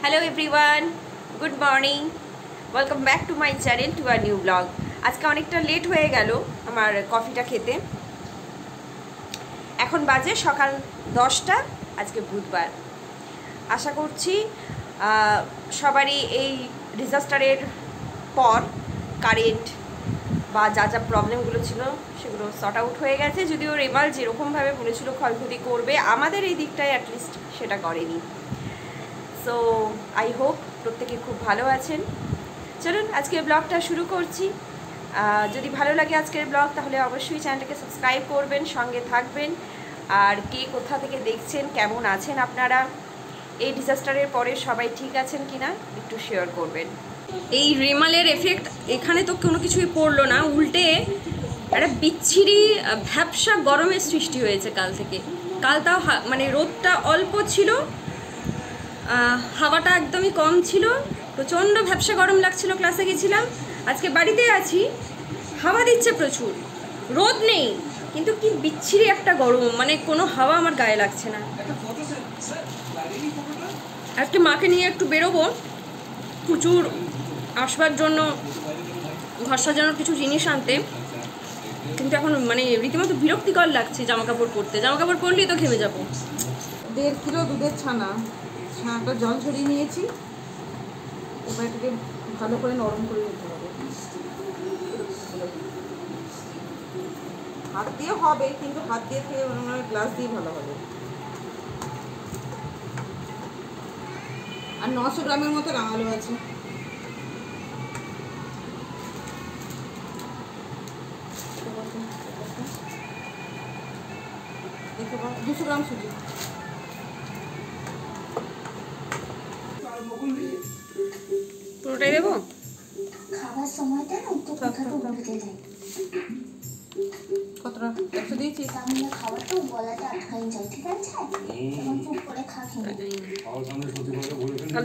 Hello everyone, good morning. Welcome back to my channel to a new vlog. আজকে অনেকটা late হয়ে গেল আমার কফিটা খেতে। এখন বাজে সকাল 10টা, আজকে বুধবার। আশা করছি সবারই এই ডিজাস্টারের পর কারেন্ট বা যা যা প্রবলেমগুলো ছিল সেগুলো সর্ট আউট হয়ে গেছে। যদিও রেমাল যেরকমভাবে বলেছিল ক্ষয়ক্ষতি করবে, আমাদের এই দিকটায় অ্যাটলিস্ট সেটা করেনি। সো আই হোপ প্রত্যেকে খুব ভালো আছেন। চলুন আজকের ব্লগটা শুরু করছি। যদি ভালো লাগে আজকের ব্লগ তাহলে অবশ্যই চ্যানেলটাকে সাবস্ক্রাইব করবেন, সঙ্গে থাকবেন। আর কে কোথা থেকে দেখছেন, কেমন আছেন আপনারা, এই ডিজাস্টারের পরে সবাই ঠিক আছেন কিনা একটু শেয়ার করবেন। এই রেমালের এফেক্ট এখানে তো কোনো কিছুই পড়লো না, উল্টে একটা বিচ্ছিরি ভ্যাপসা গরমের সৃষ্টি হয়েছে কাল থেকে। কাল তাও মানে রোদটা অল্প ছিল, হাওয়াটা একদমই কম ছিল, প্রচণ্ড ভ্যাপসা গরম লাগছিল। ক্লাসে গেছিলাম, আজকে বাড়িতে আছি, হাওয়া দিচ্ছে প্রচুর, রোদ নেই, কিন্তু কি বিচ্ছিরি একটা গরম, মানে কোনো হাওয়া আমার গায়ে লাগছে না। আজকে মাকে নিয়ে একটু বেরোবো, প্রচুর আসবার জন্য ঘর সাজানোর কিছু জিনিস আনতে, কিন্তু এখন মানে রীতিমতো বিরক্তিকর লাগছে জামা কাপড় পরতে। জামা কাপড় পরলেই তো ঘেমে যাবো। 1.5 কিলো দুধের ছানাটা জল ছড়িয়ে নিয়েছি। এবার এটাকে ভালো করে নরম করে নিতে হবে। হাত দিয়ে হবে, কিন্তু হাত দিয়ে খেয়ে গ্লাস দিয়ে ভালো হবে। আর 900 গ্রামের মতো রাঙালো আছে। দেখো 200 গ্রাম সুজি। পুরোটাই দেবো? খাবার সময়টা না একটু কথাটা বলতে যাই। কতটা? 100 দিয়েছি। তাহলে খাবারটা গলাটা আটকাই যায়, ঠিক আছে? তখন চুপ করে খা খেয়ে।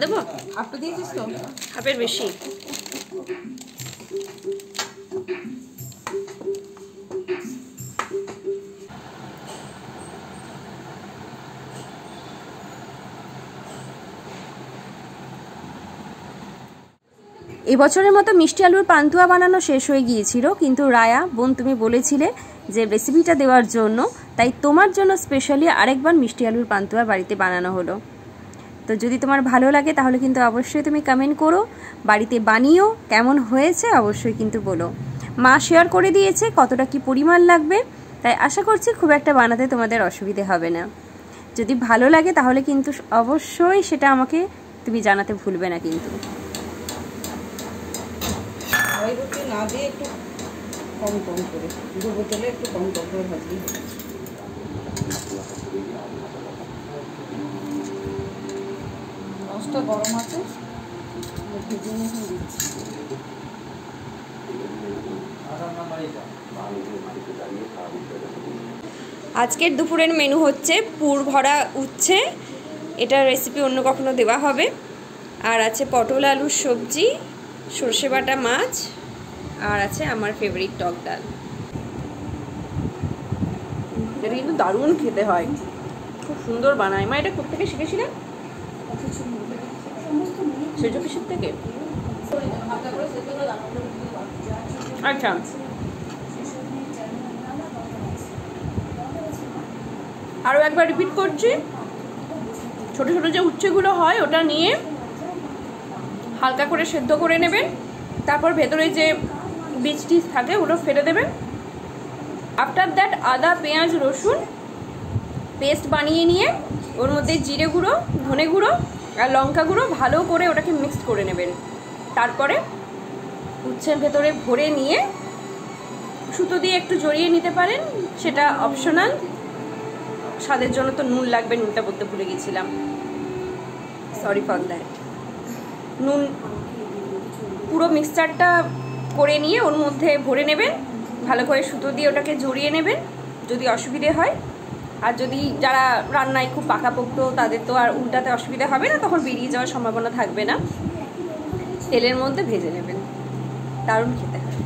দেবো? হাফটা দিয়েছিস তো? হাফের বেশি। এবছরের মতো মিষ্টি আলুর পান্তুয়া বানানো শেষ হয়ে গিয়েছিল, কিন্তু রায়া বোন তুমি বলেছিলে যে রেসিপিটা দেওয়ার জন্য, তাই তোমার জন্য স্পেশালি আরেকবার মিষ্টি আলুর পান্তুয়া বাড়িতে বানানো হলো। তো যদি তোমার ভালো লাগে তাহলে কিন্তু অবশ্যই তুমি কমেন্ট করো, বাড়িতে বানিও, কেমন হয়েছে অবশ্যই কিন্তু বলো। মা শেয়ার করে দিয়েছে কতটা কি পরিমাণ লাগবে, তাই আশা করছি খুব একটা বানাতে তোমাদের অসুবিধে হবে না। যদি ভালো লাগে তাহলে কিন্তু অবশ্যই সেটা আমাকে তুমি জানাতে ভুলবে না। কিন্তু ওই রুটি না দিয়ে একটু কম করে, 2 বোতলে একটু কম করে ভাজবি। রসটা গরম আছে, ভেজে নিয়ে দিচ্ছি। আজকের দুপুরের মেনু হচ্ছে পুর ভরা উচ্ছে, এটার রেসিপি অন্য কখনো দেওয়া হবে। আর আছে পটল আলুর সবজি, সর্ষে বাটা মাছ, আর আছে আমার ফেভারিট টক ডাল। এটা কিন্তু দারুণ খেতে হয়, খুব সুন্দর বানায়। মা এটা কোথা থেকে শিখেছিলেন? সেজ অফিসের থেকে। আচ্ছা, আরও একবার রিপিট করছি, ছোট ছোট যে উচ্ছেগুলো হয় ওটা নিয়ে হালকা করে সেদ্ধ করে নেবেন, তারপর ভেতরে যে বীজ টিজ থাকে ওগুলো ফেলে দেবেন। আফটার দ্যাট আদা পেঁয়াজ রসুন পেস্ট বানিয়ে নিয়ে ওর মধ্যে জিরে গুঁড়ো, ধনে গুঁড়ো আর লঙ্কা গুঁড়ো ভালো করে ওটাকে মিক্সড করে নেবেন। তারপরে উচ্ছের ভেতরে ভরে নিয়ে সুতো দিয়ে একটু জড়িয়ে নিতে পারেন, সেটা অপশনাল। স্বাদের জন্য তো নুন লাগবে, নুনটা বলতে ভুলে গেছিলাম, সরি ফর দ্যাট। নুন পুরো মিক্সচারটা করে নিয়ে ওর মধ্যে ভরে নেবেন, ভালো করে সুতো দিয়ে ওটাকে জড়িয়ে নেবেন যদি অসুবিধে হয়। আর যদি যারা রান্নায় খুব পাকাপোক্ত তাদের তো আর উল্টাতে অসুবিধা হবে না, তখন বেরিয়ে যাওয়ার সম্ভাবনা থাকবে না। তেলের মধ্যে ভেজে নেবেন, দারুণ খেতে হয়।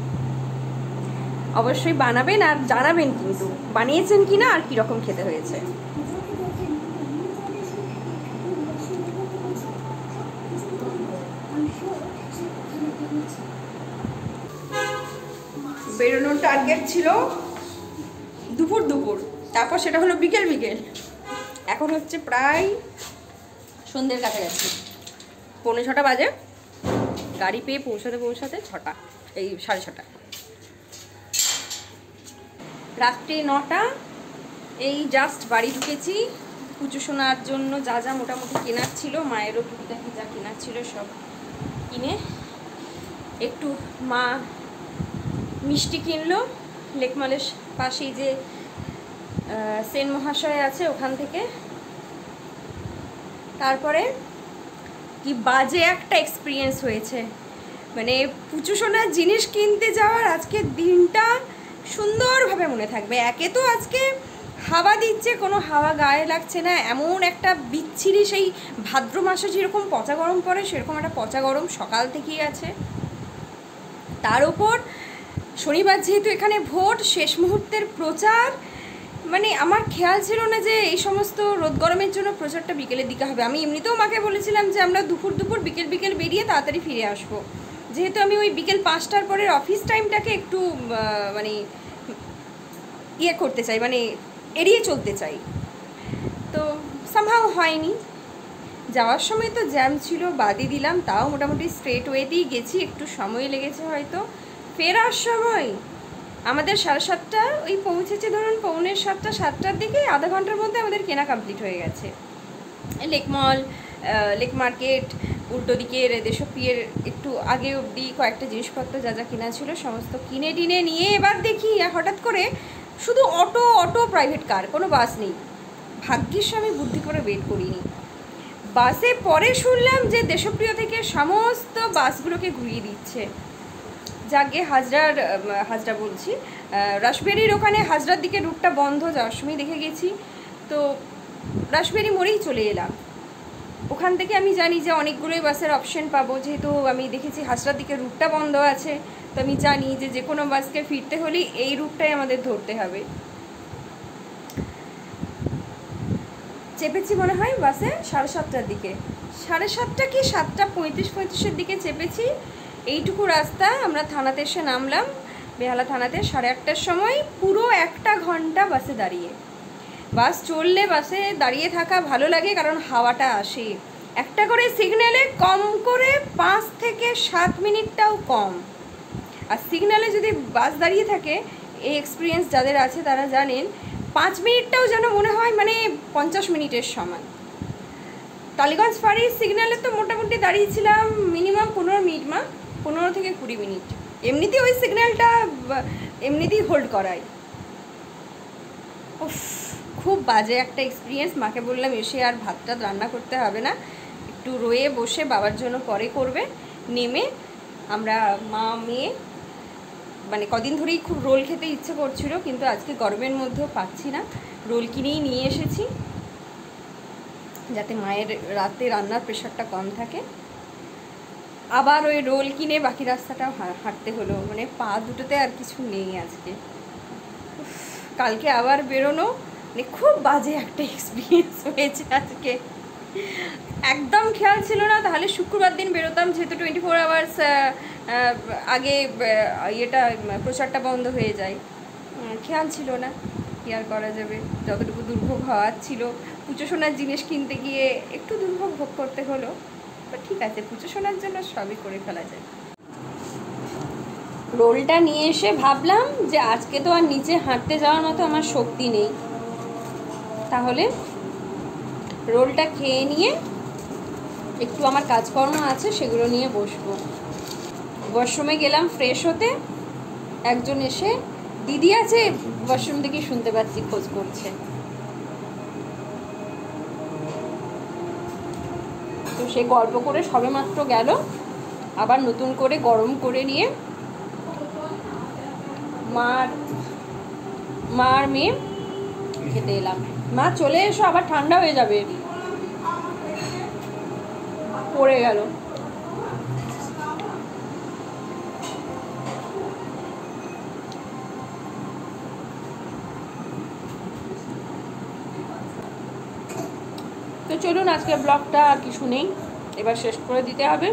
অবশ্যই বানাবেন আর জানাবেন কিন্তু বানিয়েছেন কিনা আর কীরকম খেতে হয়েছে। বেরোনোর টার্গেট ছিল দুপুর, তারপর সেটা হলো বিকেল। এখন হচ্ছে প্রায় সন্ধ্যের কাছাকাছি, 6:45 বাজে। গাড়ি পেয়ে পৌঁছাতে 6টা, এই 6:30। রাত্রি 9টা, এই জাস্ট বাড়ি ঢুকেছি। পুজো শোনার জন্য যা যা মোটামুটি কেনার ছিল, মায়েরও টুকিটাকি যা কেনার ছিল সব কিনে, একটু মা মিষ্টি কিনলো লেকমলের পাশেই যে সেন মহাশয় আছে ওখান থেকে। তারপরে কি বাজে একটা এক্সপিরিয়েন্স হয়েছে, মানে পুজো শোনার জিনিস কিনতে যাওয়ার আজকের দিনটা সুন্দরভাবে মনে থাকবে। একে তো আজকে হাওয়া দিচ্ছে, কোনো হাওয়া গায়ে লাগছে না, এমন একটা বিচ্ছিরি, সেই ভাদ্র মাসে যেরকম পচা গরম পড়ে সেরকম একটা পচা গরম সকাল থেকেই আছে। তার উপর শনিবার যেহেতু এখানে ভোট, শেষ মুহূর্তের প্রচার, মানে আমার খেয়াল ছিল না যে এই সমস্ত রোদ গরমের জন্য প্রচারটা বিকেলের দিকে হবে। আমি এমনিতেও মাকে বলেছিলাম যে আমরা দুপুর বিকেল বেরিয়ে তাড়াতাড়ি ফিরে আসবো, যেহেতু আমি ওই বিকেল 5টার পরের অফিস টাইমটাকে একটু মানে ইয়ে করতে চাই, মানে এড়িয়ে চলতে চাই। তো সামহাও হয়নি। যাওয়ার সময় তো জ্যাম ছিল, বাদই দিলাম, তাও মোটামুটি স্ট্রেট ওয়েতেই গেছি, একটু সময় লেগেছে হয়তো। ফেরার সময় আমাদের 7:30 ওই পৌঁছেছে, ধরুন 6:45 7টার দিকে, আধা ঘন্টার মধ্যে আমাদের কেনা কমপ্লিট হয়ে গেছে। লেকমল, লেক মার্কেট, উল্টো দিকের দেশপ্রিয়ের একটু আগে অবধি কয়েকটা জিনিসপত্র যা যা কেনা ছিল সমস্ত কিনে টিনে নিয়ে এবার দেখি হঠাৎ করে শুধু অটো প্রাইভেট কার, কোনো বাস নেই। ভাগ্যিস আমি বুদ্ধি করে ওয়েট করিনি। বাসে পরে শুনলাম যে দেশপ্রিয় থেকে সমস্ত বাসগুলোকে ঘুরিয়ে দিচ্ছে। যাকে হাজরা বলছি, রাসবেরির ওখানে হাজরার দিকে রুটটা বন্ধ, যাওয়ার সময় দেখে গেছি। তো রাসবেরি মোড়েই চলে এলাম। ওখান থেকে আমি জানি যে অনেকগুলোই বাসের অপশন পাবো, যেহেতু আমি দেখেছি হাজরার দিকে রুটটা বন্ধ আছে। তো আমি জানি যে কোনো বাসকে ফিরতে হলে এই রুটটাই আমাদের ধরতে হবে। চেপেছি মনে হয় বাসে 7:30টার দিকে, 7:30 কি 7:35 দিকে চেপেছি। এইটুকু রাস্তা আমরা থানাতে এসে নামলাম, বেহালা থানাতে 8:30টার সময়। পুরো 1 ঘন্টা বাসে দাঁড়িয়ে। বাস চললে বাসে দাঁড়িয়ে থাকা ভালো লাগে, কারণ হাওয়াটা আসে। একটা করে সিগন্যালে কম করে 5 থেকে 7 মিনিটটাও কম। আর সিগন্যালে যদি বাস দাঁড়িয়ে থাকে, এই এক্সপিরিয়েন্স যাদের আছে তারা জানেন, 5 মিনিটটাও যেন মনে হয় মানে 50 মিনিটের সমান। টালিগঞ্জ ফাঁড়ির সিগন্যালে তো মোটামুটি দাঁড়িয়েছিলাম মিনিমাম 15 মিনিট, 15 থেকে 20 মিনিট। এমনিতেই ওই সিগন্যালটা এমনিতেই হোল্ড করায়। উফ, খুব বাজে একটা এক্সপিরিয়েন্স। মাকে বললাম এসে আর ভাতটা রান্না করতে হবে না, একটু রয়ে বসে বাবার জন্য পরে করবে। নেমে আমরা মা মেয়ে, মানে কদিন ধরেই খুব রোল খেতে ইচ্ছে করছিল, কিন্তু আজকে গরমের মধ্যেও পাচ্ছি না, রোল কিনেই নিয়ে এসেছি যাতে মায়ের রাতে রান্নার প্রেশারটা কম থাকে। আবার ওই রোল কিনে বাকি রাস্তাটাও হাঁটতে হলো, মানে পা দুটোতে আর কিছু নেই আজকে। কালকে আবার বেরোনো, মানে খুব বাজে একটা এক্সপিরিয়েন্স হয়েছে আজকে। একদম খেয়াল ছিল না, তাহলে শুক্রবার দিন বেরোতাম, যেহেতু 24 আওয়ার্স আগে ইয়েটা প্রচারটা বন্ধ হয়ে যায়। খেয়াল ছিল না, কি আর করা যাবে। যতটুকু দুর্ভোগ হওয়ার ছিল, পুজো শোনার জিনিস কিনতে গিয়ে একটু দুর্ভোগ ভোগ করতে হলো। তো ঠিক আছে, পুজো শোনার জন্য সবই করে ফেলা যায়। রোলটা নিয়ে এসে ভাবলাম যে আজকে তো আর নিচে হাঁটতে যাওয়ার মতো আমার শক্তি নেই, তাহলে রোলটা খেয়ে নিয়ে একটু আমার কাজকর্ম আছে সেগুলো নিয়ে বসবো। ওয়াশরুমে গেলাম ফ্রেশ হতে, একজন এসে দিদি আছে ওয়াশরুম থেকে শুনতে পাচ্ছি খোঁজ করছে। তো সে গল্প করে সবেমাত্র গেল, আবার নতুন করে গরম করে নিয়ে মার মেয়ে খেতে এলাম। মা চলে এসো, আবার ঠান্ডা হয়ে যাবে, পড়ে গেল। তো চলুন, আজকে ব্লগটা আর কিছু নেই, এবার শেষ করে দিতে হবে।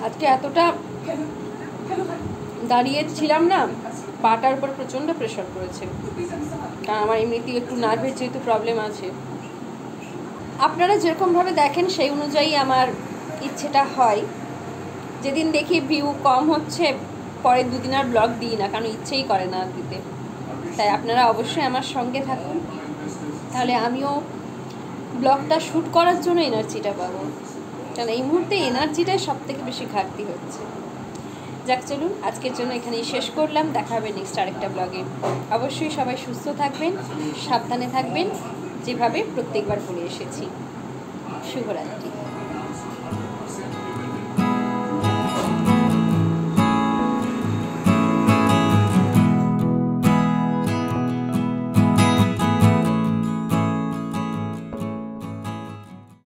আজকে এতটা দাঁড়িয়ে ছিলাম না, পাটার উপর প্রচণ্ড প্রেশার পড়েছে, কারণ আমার এমনিতেই একটু নার্ভের যেহেতু প্রবলেম আছে। আপনারা যেরকমভাবে দেখেন সেই অনুযায়ী আমার ইচ্ছেটা হয়। যেদিন দেখি ভিউ কম হচ্ছে পরের দুদিন আর ব্লগ দিই না, কারণ ইচ্ছেই করে না দিতে। তাই আপনারা অবশ্যই আমার সঙ্গে থাকুন, তাহলে আমিও ব্লগটা শ্যুট করার জন্য এনার্জিটা পাবো, কারণ এই মুহূর্তে এনার্জিটাই সব থেকে বেশি ঘাটতি হচ্ছে। যাক চলুন, আজকের জন্য এখানেই শেষ করলাম, দেখা হবে নেক্সট আরেকটা ব্লগে। অবশ্যই সবাই সুস্থ থাকবেন, সাবধানে থাকবেন, যেভাবে প্রত্যেকবার বলে এসেছি। শুভরাত্রি।